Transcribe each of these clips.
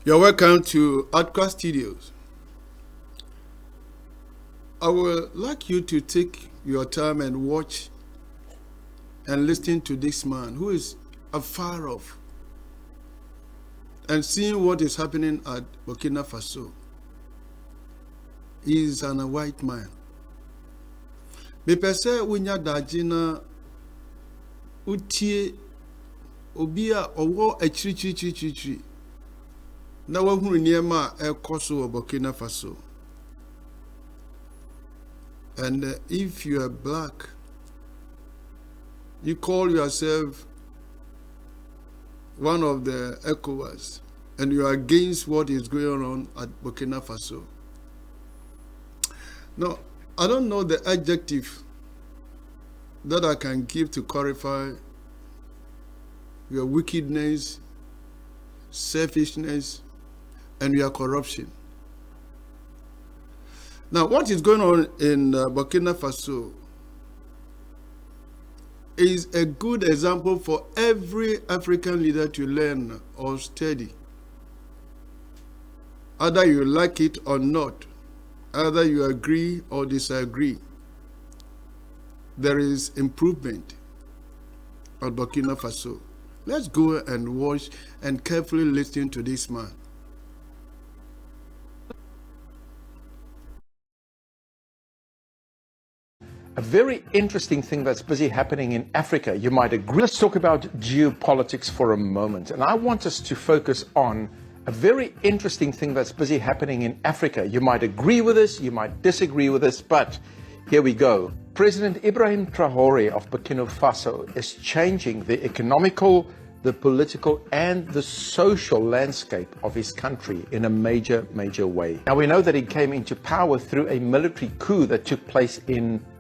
You're welcome to Adkwart Studios. I would like you to take your time and watch and listen to this man who is afar off and seeing what is happening at Burkina Faso. He is a white man. Mepɛ sɛ wonya daagye na wotie obi a ɔwɔ akyirikyirikyirikyiri na wahunu nneɛma a ɛkɔ so wɔ Burkina Faso. And if you are black, you call yourself one of the ECOWAS, and you are against what is going on at Burkina Faso. Now, I don't know the adjective that I can give to qualify your wickedness, selfishness, and your corruption. Now, what is going on in Burkina Faso is a good example for every African leader to learn or study. Either you like it or not, either you agree or disagree, there is improvement at Burkina Faso. Let's go and watch and carefully listen to this man. A very interesting thing that's busy happening in Africa, you might agree. Let's talk about geopolitics for a moment. And I want us to focus on a very interesting thing that's busy happening in Africa. You might agree with this, you might disagree with this, but here we go. President Ibrahim Traoré of Burkina Faso is changing the economical, the political, and the social landscape of his country in a major way. Now, we know that he came into power through a military coup that took place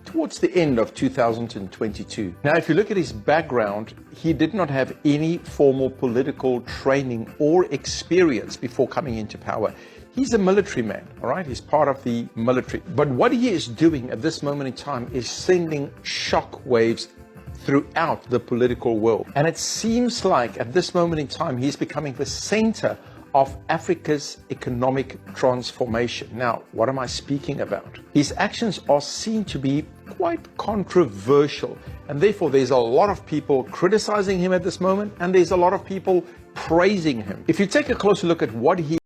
towards the end of 2022. Now, if you look at his background, he did not have any formal political training or experience before coming into power. He's a military man, all right? He's part of the military. But what he is doing at this moment in time is sending shock waves throughout the political world. And it seems like at this moment in time, he's becoming the center of Africa's economic transformation. Now, what am I speaking about? His actions are seen to be quite controversial, and therefore there's a lot of people criticizing him at this moment, and there's a lot of people praising him. If you take a closer look at what he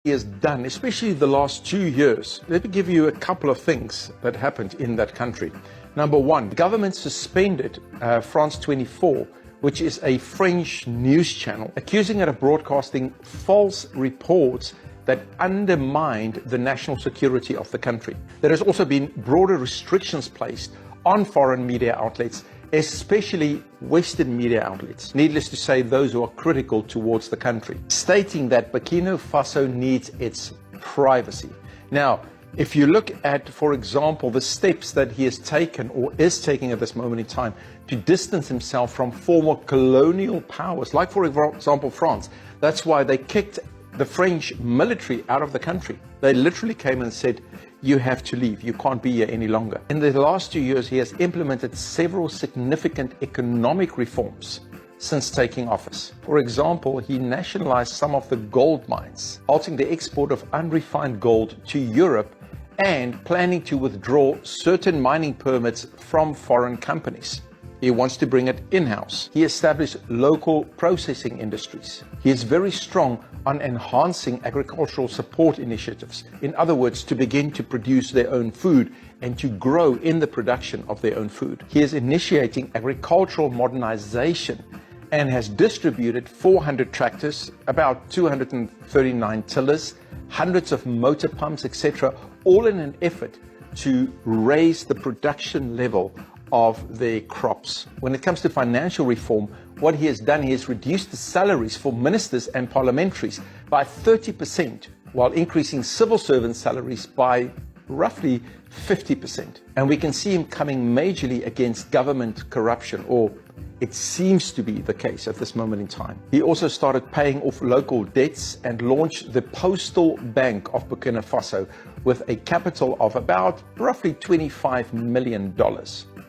has done, especially the last 2 years, let me give you a couple of things that happened in that country. Number one, the government suspended France 24, which is a French news channel, accusing it of broadcasting false reports that undermined the national security of the country. There has also been broader restrictions placed on foreign media outlets, especially Western media outlets, needless to say, those who are critical towards the country, stating that Burkina Faso needs its privacy. Now, if you look at, for example, the steps that he has taken or is taking at this moment in time to distance himself from former colonial powers, like, for example, France. That's why they kicked the French military out of the country. They literally came and said, you have to leave, you can't be here any longer. In the last 2 years, he has implemented several significant economic reforms since taking office. For example, he nationalized some of the gold mines, halting the export of unrefined gold to Europe and planning to withdraw certain mining permits from foreign companies. He wants to bring it in-house. He established local processing industries. He is very strong on enhancing agricultural support initiatives. In other words, to begin to produce their own food and to grow in the production of their own food. He is initiating agricultural modernization and has distributed 400 tractors, about 239 tillers, hundreds of motor pumps, etc., all in an effort to raise the production level of their crops. When it comes to financial reform, what he has done, he has reduced the salaries for ministers and parliamentaries by 30%, while increasing civil servant salaries by roughly 50%. And we can see him coming majorly against government corruption, or it seems to be the case at this moment in time. He also started paying off local debts and launched the Postal Bank of Burkina Faso with a capital of about roughly $25 million.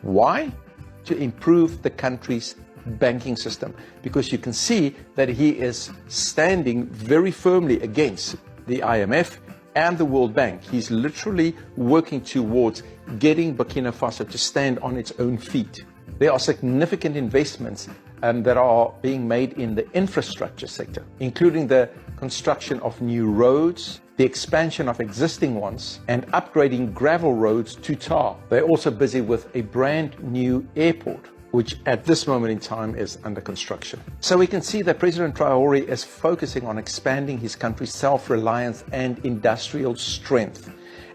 Why? To improve the country's banking system, because you can see that he is standing very firmly against the IMF and the World Bank. He's literally working towards getting Burkina Faso to stand on its own feet. There are significant investments that are being made in the infrastructure sector, including the construction of new roads, the expansion of existing ones, and upgrading gravel roads to tar. They're also busy with a brand new airport, which at this moment in time is under construction. So we can see that President Traoré is focusing on expanding his country's self-reliance and industrial strength.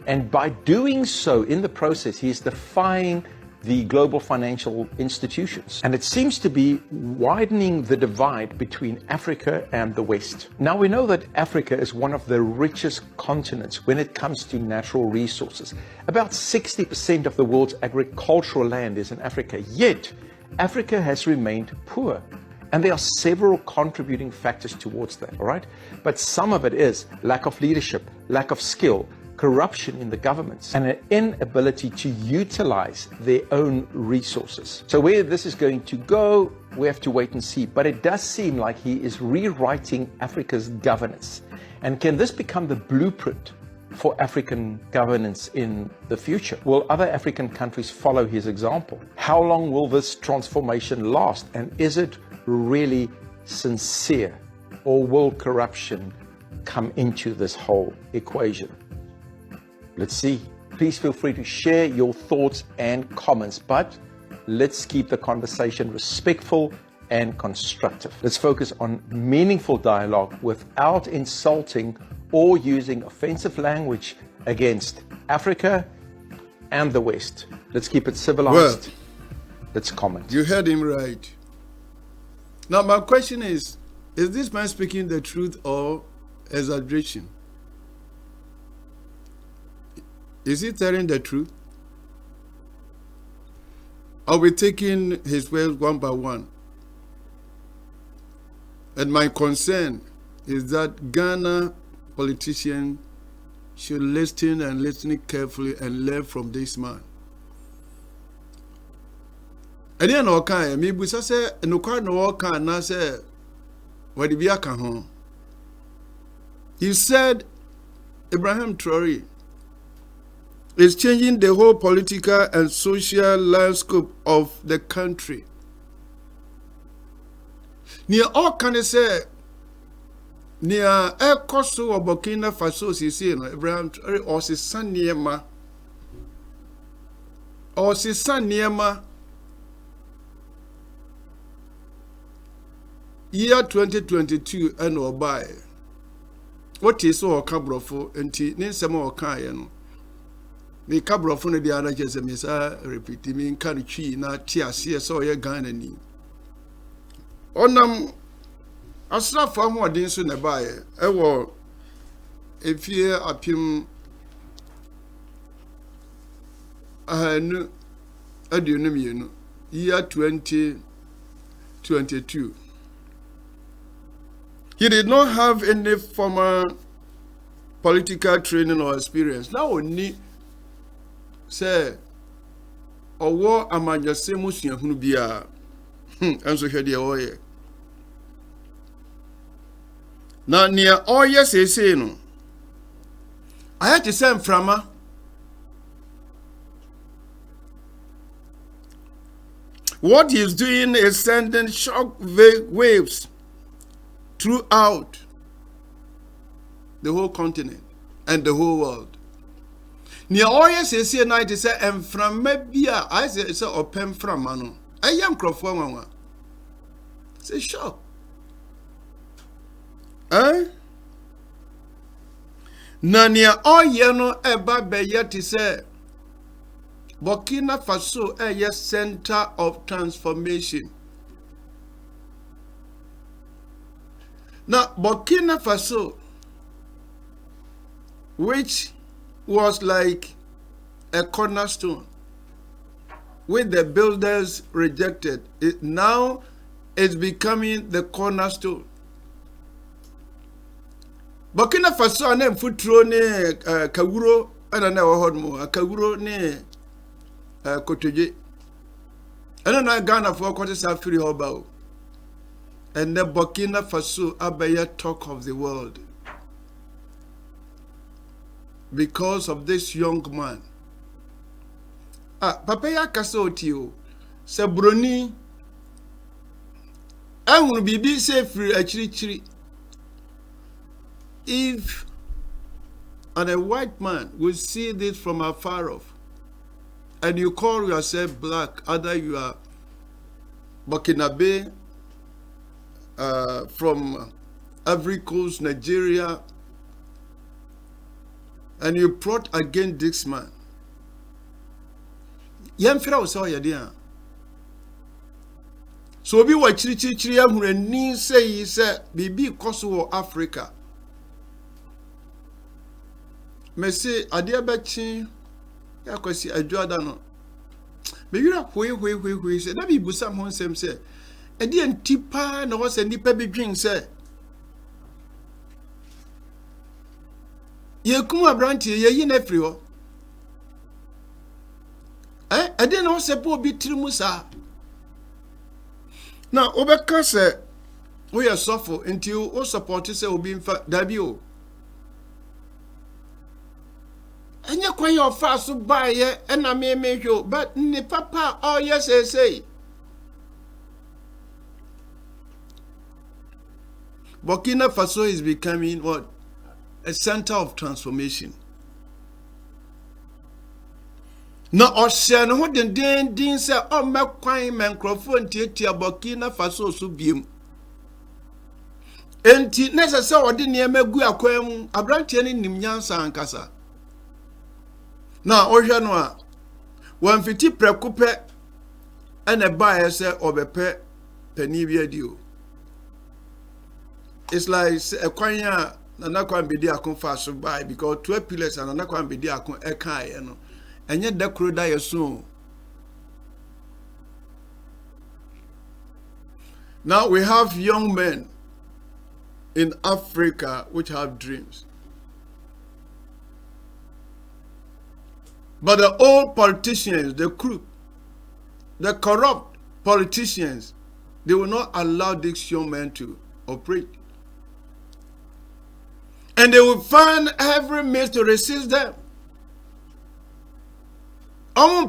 And by doing so, in the process, he is defying the global financial institutions. And it seems to be widening the divide between Africa and the West. Now we know that Africa is one of the richest continents when it comes to natural resources. About 60% of the world's agricultural land is in Africa, yet Africa has remained poor. And there are several contributing factors towards that, all right? But some of it is lack of leadership, lack of skill, corruption in the governments, and an inability to utilize their own resources. So where this is going to go, we have to wait and see. But it does seem like he is rewriting Africa's governance. And can this become the blueprint for African governance in the future? Will other African countries follow his example? How long will this transformation last? And is it really sincere? Or will corruption come into this whole equation? Let's see. Please feel free to share your thoughts and comments, but let's keep the conversation respectful and constructive. Let's focus on meaningful dialogue without insulting or using offensive language against Africa and the West. Let's keep it civilized. Well, let's comment. You heard him right. Now my question is this man speaking the truth or exaggeration? Is he telling the truth? Are we taking his words one by one? And my concern is that Ghana politicians should listen and listen carefully and learn from this man. And then okay, maybe say no quite no can na say what be aka ho. He said Ibrahim Traoré is changing the whole political and social landscape of the country. Near all can say near a Koso or Burkina Faso, Ibrahim Traoré or his son near ma or his son near ma. Year 2022 and or by what is so cabrofo and tea, name some more kind. Me cabrofo the other just a miss repeat me can chi na tia so ye Ghana ni. Onam asra for more din so na buy ewo efie apim ahanu aduonu mienu year 2022. He did not have any formal political training or experience. Now only say owo amanyase musuahunu bia anso hwede oye. Na nia oye sese no. I had to send frama. What he is doing is sending shock waves throughout the whole continent and the whole world. Near oil says here night is and from maybe I say open from mano. I am crofon. Say sure. Na near oil no eba be yet is Burkina Faso a center of transformation. Now, Burkina Faso, which was like a cornerstone, which the builders rejected, it now is becoming the cornerstone. Burkina Faso ane mfuturo ne kawuro ana na wahod mo kawuro ne kotoje And then Ghana for quarters are free about. And the Burkina Faso abaya talk of the world. Because of this young man. Papa ya kasa otio. Se broni. Ehunu bibi se free achiri. If and a white man will see this from afar off, and you call yourself black, either you are Burkinabe, from Ivory Coast, Nigeria, and you plot against this man. Yemfira was all your so be what chiri ahurani say bibi koso Africa. Me say adia bachi ya kwasi adwada no. Me wira hwe say na bi busam ho nsem say ade antipa na wo say nipa bedwin say ye kum abrantie ye yi na firi ho. Ade na wo say po bi tirimu sa. Now obeka say we are suffer until o support say obi mfa dabi o. Anya kwa your Faso buy and I may make you, but ni papa, oh yes, I say. Burkina Faso is becoming what? A center of transformation. Now, Ocean, what the din say, oh, my quine microphone, Tia Burkina Faso subium. And T necessary or didn't me go aquam, a branch any Nimyansa and Casa. Now, Ocean, 150 precupe and a buyer say, or a pet penny deal. It's like a quine, and not quite be there, Faso buy because 12 pillars and not quite be there, Ekai, you know. And yet that could die soon. Now we have young men in Africa which have dreams. But the old politicians, the crook, the corrupt politicians, they will not allow these young men to operate. And they will find every means to resist them.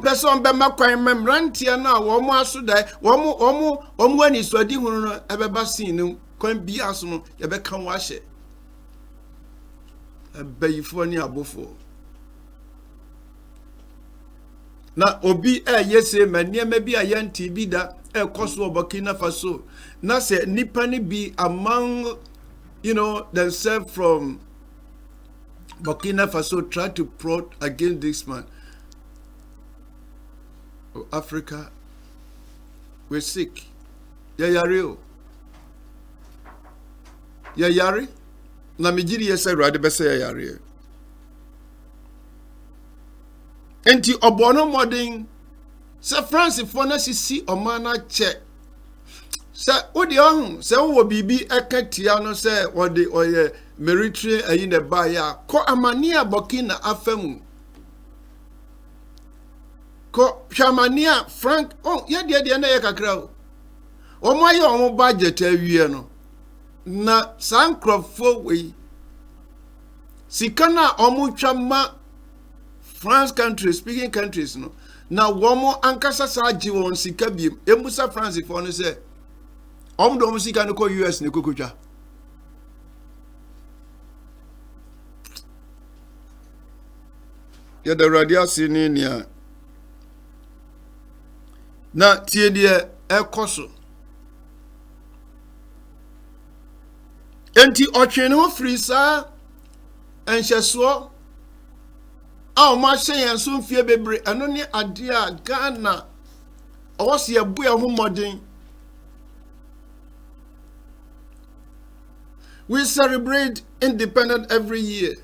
Person be makwan memrantia na wo mo asodai wo mo ani sodi hunu no ebeba sin no kwan bi aso no ye be kan wa hye abayifo ni abofo na obi yese maniema bi ayanti bi da koso Burkina Faso na se nipa ni bi among themselves from Burkina Faso try to plot against this man. Africa, we're sick. Yari. Na mijiri yesa rade bese yari. Enti obono modern. Se France fona sisi omana che. Se odi ohun se wo bibi eketia no se wode oye military ayi ne ba ya ko amania Burkina afemu. Ko Shamania Frank ye na ye kakra o omo aye omo budget awie no na sankrofo we sikana omo twama France countries speaking countries no na womo ankasa saji won sika biem emusa France for no say omo do sika no ko US ne kokotwa ya the radio senior na tie de ekoso enti otwene ho free sa enhyeso a ma hyen so mfie bebre eno ne ade a Ghana owose ebu ho modern. We celebrate independence every year,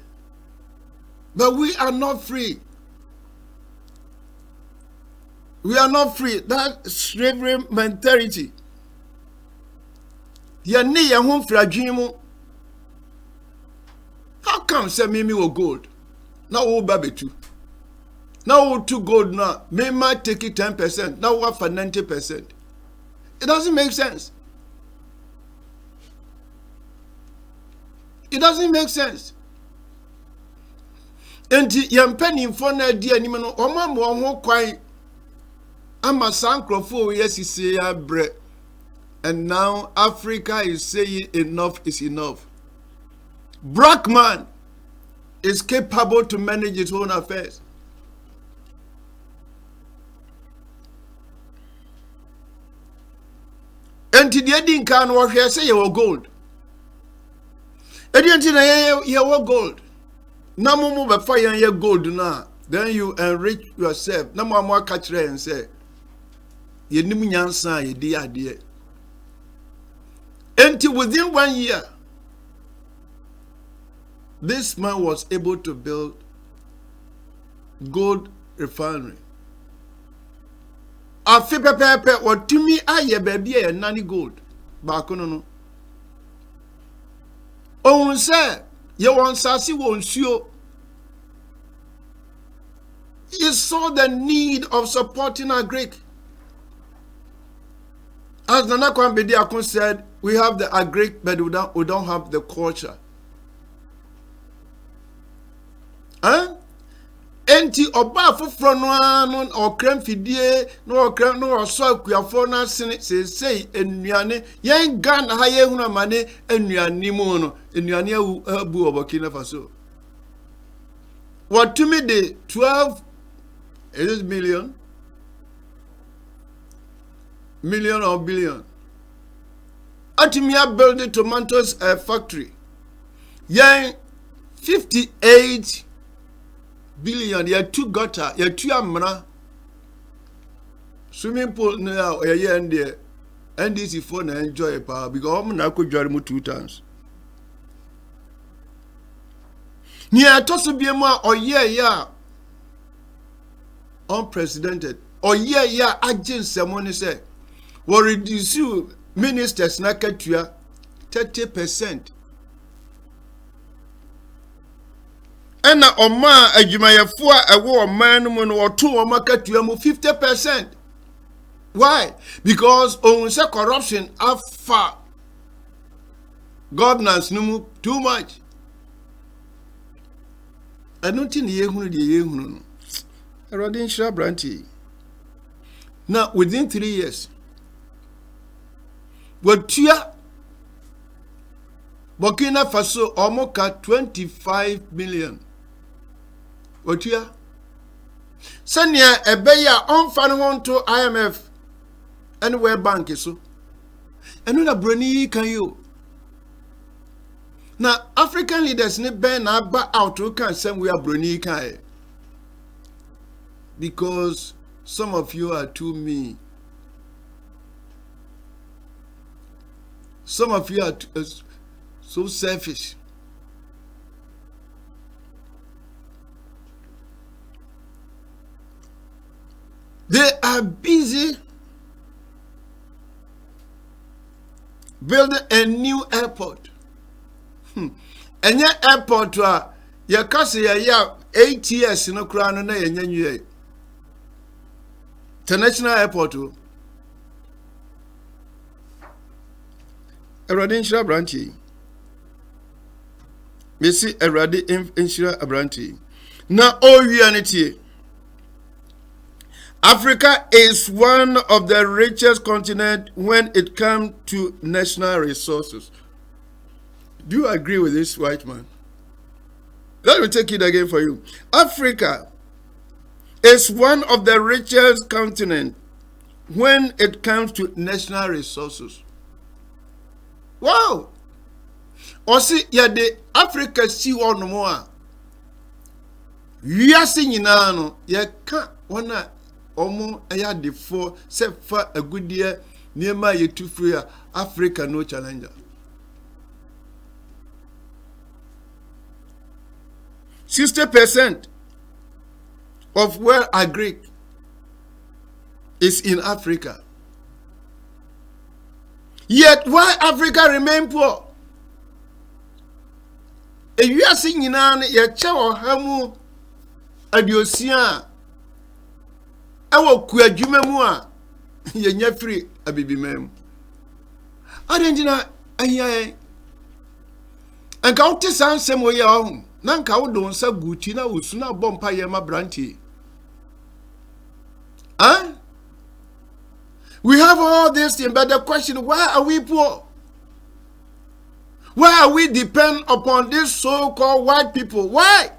but we are not free. We are not free. That slavery mentality. How come say Mimi was gold? Now all baby too. Now we to gold now. May might take it 10%. Now what for 90%? It doesn't make sense. It doesn't make sense. And yampeni for na di anim no oma mo ho kwan ama sankrofo yes say abre. And now Africa is saying enough is enough. Black man is capable to manage his own affairs. And the ending can what you say you gold. And you gold. Na mumu be fire your gold na. Then you enrich yourself. Na mama catch and say, ye nim nyansa ye di ade. Until within 1 year, this man was able to build gold refinery. Afi pepepe otumi aye baby e nani gold. Ba kono no. On say ye won sasi won suo. He saw the need of supporting our Greek. As Nana Kwambedi Akun said, we have the agric, but we don't have the culture. Huh? Enti oba foforo no anu okran fidie no okran no oso akuafo na sei enuane yen Ghana ha ye hunu amane enuane mu no enuane abu Burkina Faso. What to me the 12 is million or billion. Atimia build the tomatoes factory. Yen 58 billion, you two gutter, you two amna. Swimming pool now, a year and there. And this is for na enjoy a power because I'm not going to 2 times. Near Tosso Biema or yeah, unprecedented. Or yeah, agent someone say, will reduce you ministers na katua 30%. And na oma adwumayefo a ewo oman no mu no oto oma katua mu 50%. Why? Because on say corruption afa governance no mu too much. I don't think ye hunu no. Erodin sha branty. Now within 3 years, Watia Burkina Faso omoka 25 million. Watia Sanya ebeya onfa no to IMF and World Bank so. Enu na broni kan you. Now African leaders ne ben na ba out to can some we are broni kan. Because some of you are too mean. Some of you are so selfish. They are busy building a new airport. And your airport, your casa, 8 years in a crown and a international airport. Eradi Inshira Branty. Messi Eradi Inshira Branty. Now, all unity. Africa is one of the richest continents when it comes to national resources. Do you agree with this, white man? Let me take it again for you. Africa is one of the richest continents when it comes to national resources. Wow! Osi ya de Africa si one more. We are singing now. Ya can't wanna omo aya de for se fa a good year near my ye too free Africa no challenger. 60% of where I Greek is in Africa. Yet why Africa remain poor? If you are singing on your chow hamu adiosia ewo ku adwuma mu a ye nya free abibimam adenjina ahia anka wote sansem wo ye ho na nka wo do nsa guti na wo su na bompa ye ma branti we have all this thing, but the question, why are we poor? Why are we depend upon these so-called white people? Why?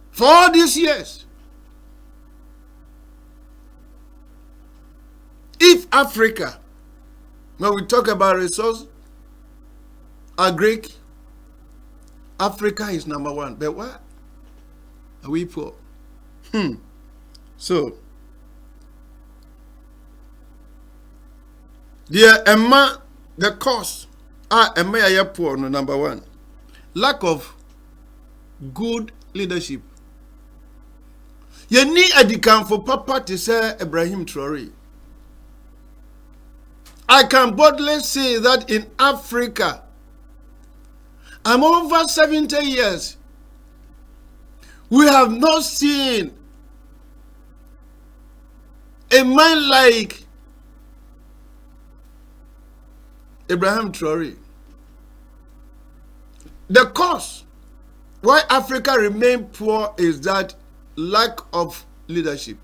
For all these years. If Africa, when we talk about resource, Greek, Africa is number one. But why are we poor? So, the cause are poor, no, number one. Lack of good leadership. You need a decam for Papa to say Ibrahim Traoré. I can boldly say that in Africa, I'm over 70 years. We have not seen a man like Ibrahim Traoré. The cause why Africa remain poor is that lack of leadership.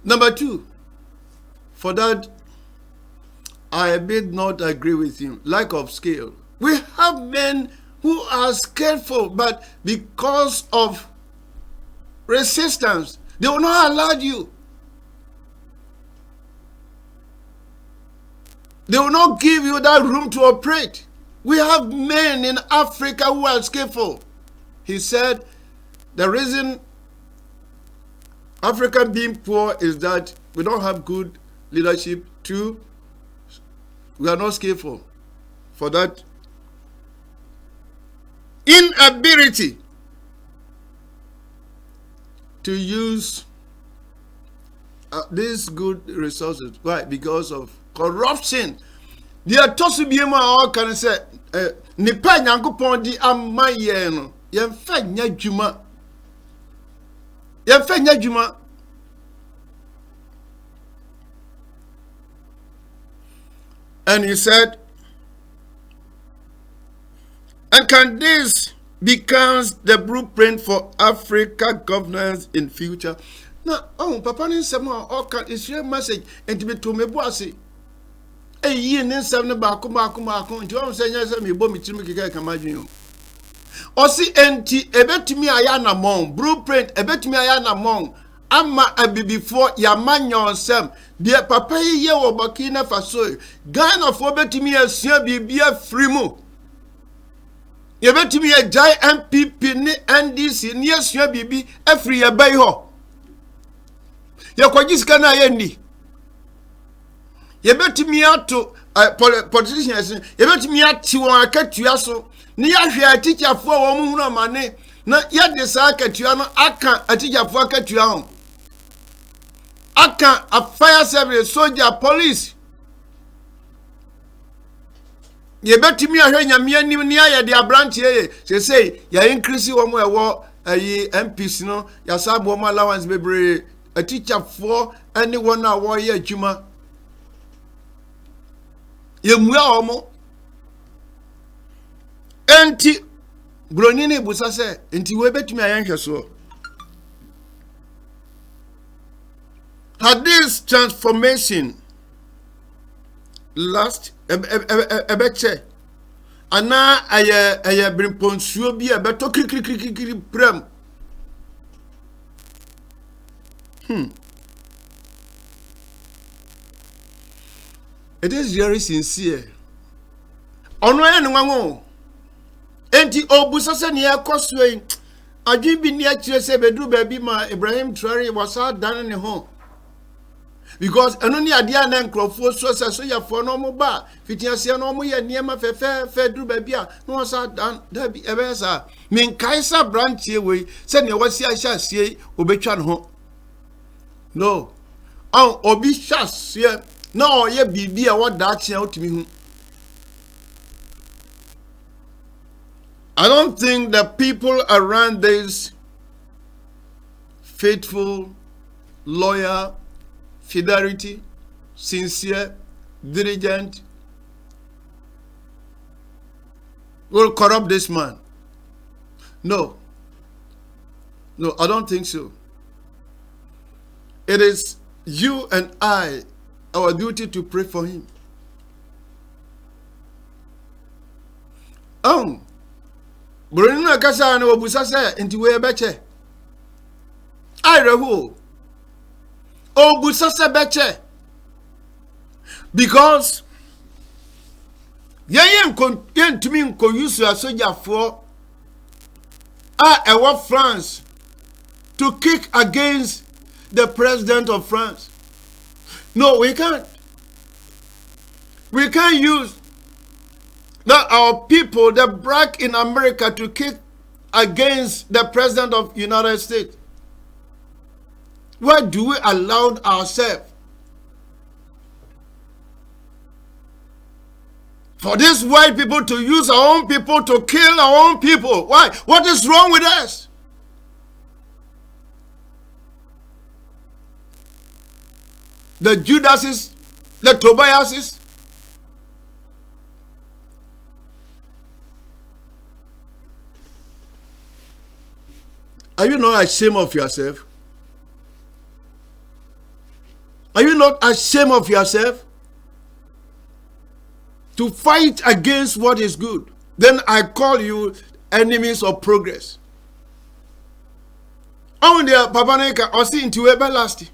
Number two, for that, I did not agree with him. Lack of skill. We have men who are skillful, but because of resistance, they will not allow you. They will not give you that room to operate. We have men in Africa who are skillful. He said the reason Africa being poor is that we don't have good leadership. Two, we are not skillful. For that, inability to use these good resources. Why? Because of corruption. They are tossed to be all can say nipa nyankopon di amma ye no yemfa nya dwuma and he said, and can this becomes the blueprint for Africa governance in future? Now, papa ni sema all can is your message and to me to me boase. Ye ne nsam ne ba ko nti o se nya se me bo mi timi keke ka madwin o si enti ebetumi aya na mon blueprint ebetumi aya na mon ama abibifo ya manyon nsam de papa ye wo Burkina Faso Ghana fo betumi asua bibia frimu ye betumi ye jai MPP ne NDC ne asua bibi afri ye bai ho ye kwagisi na ye ni yebetimi ato politicians yebetimi ati won akatua so ne yahwe atichafo wo mu hunu amane na yede sa akatua no aka atichafo akatua ho aka a fire service soldier police yebetimi ahwe nyame anim ne ayede abranche ye say ya increase wo mu ewo ayi MPs no ya sabo mo allowance bebre atichafo ani won a wo ye adwuma yemua omo enti bronini busa se enti we betumi ayanhwe so had this transformation last ebeche ana aye brimponsuo bi ebeto krikri prem It is very sincere. Ono ya nwanwo. Enti obusa se ne yakoswe. Adwin bi ne akire se bedu ba bi ma Ibrahim Traoré wasa dan ne ho. Because eno ne ade an nkrofo so ya fo no mo ba fitiase no mo ye niema fe du ba bi a no wasa dan da bi ebesa. Min kaisa branch we se ne wasi ahia sie obetwa ne ho. No. Obi hia sie no ye bibi a wada chia otimi hu I don't think the people around this faithful, loyal, fidelity, sincere, diligent will corrupt this man. No. No, I don't think so. It is you and I, our duty to pray for him. Burkina kasa na obusa se nti we beche. Ayreho. Obusa se beche. Because yen tumi nko use asojafo ewa France to kick against the president of France. No, we can't. We can't use that our people that brag in America to kick against the president of the United States. Why do we allow ourselves for these white people to use our own people to kill our own people? Why? What is wrong with us? The Judases, the Tobiases. Are you not ashamed of yourself? Are you not ashamed of yourself? To fight against what is good. Then I call you enemies of progress. On the Papa Neka or see into everlasting.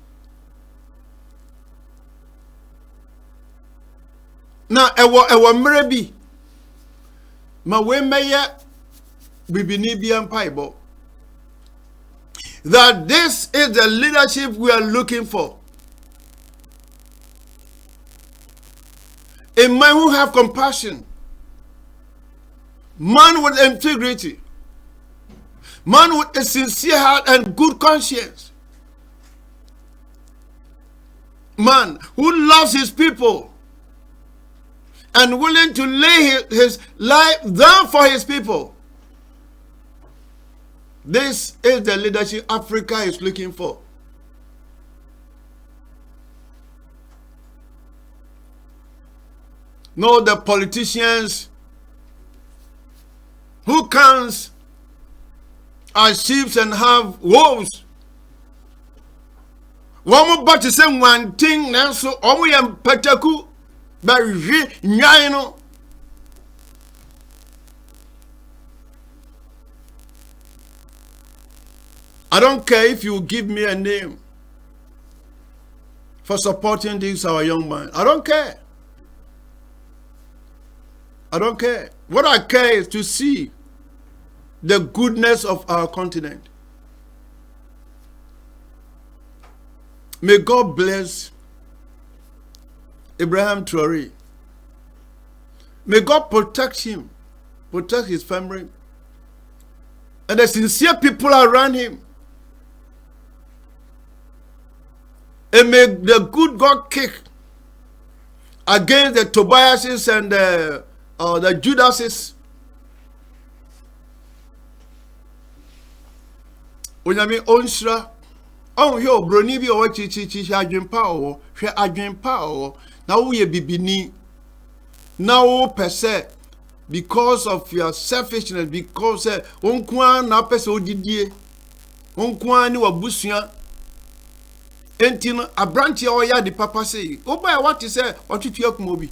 Now, ewa mrebi. Ma we meye bibinibian paibo. That this is the leadership we are looking for. A man who have compassion. Man with integrity. Man with a sincere heart and good conscience. Man who loves his people and willing to lay his life down for his people. This is the leadership Africa is looking for. No, the politicians who comes as sheep and have wolves. One more but to say one thing now, so only am pataku by nyano. I don't care if you give me a name for supporting this our young man. I don't care. I don't care. What I care is to see the goodness of our continent. May God bless Ibrahim Traoré. May God protect him, protect his family, and the sincere people around him. And may the good God kick against the Tobiases and the Judases. Onyame onshra on yo broni bi o chichi adwempa o hwe adwempa o na wo ye bibini na wo pese because of your selfishness, because onkwa na pese odidie onkwa ni wabusua entino abranche o ya di papa say oba what is say otutu akumobi.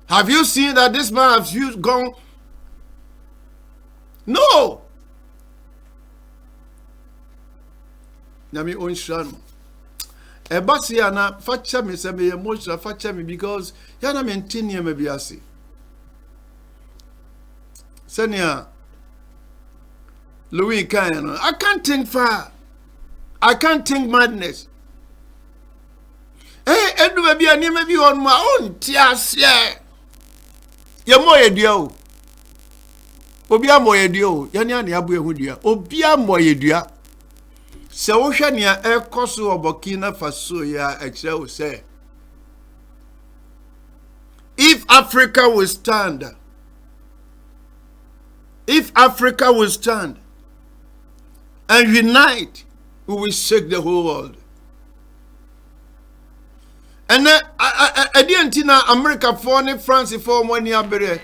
Have you seen that this man has gone? No. Nami onshano. Ebasi ana facha me se me emotional facha me because yana maintain ye me biasi. Senia Louis Kayano. I can't think far. I can't think madness. Hey, edu be bia ni me bi on ma on tiasie. Ye moye dua o. Obi amoye dua o. Yani ani abu ehu dua. Obi amoye dua. Se wo hwe ne ekoso Burkina Faso ya ekire wo say if Africa will stand If Africa will stand and unite, we will shake the whole world. And I didn't know America for France for 1 year.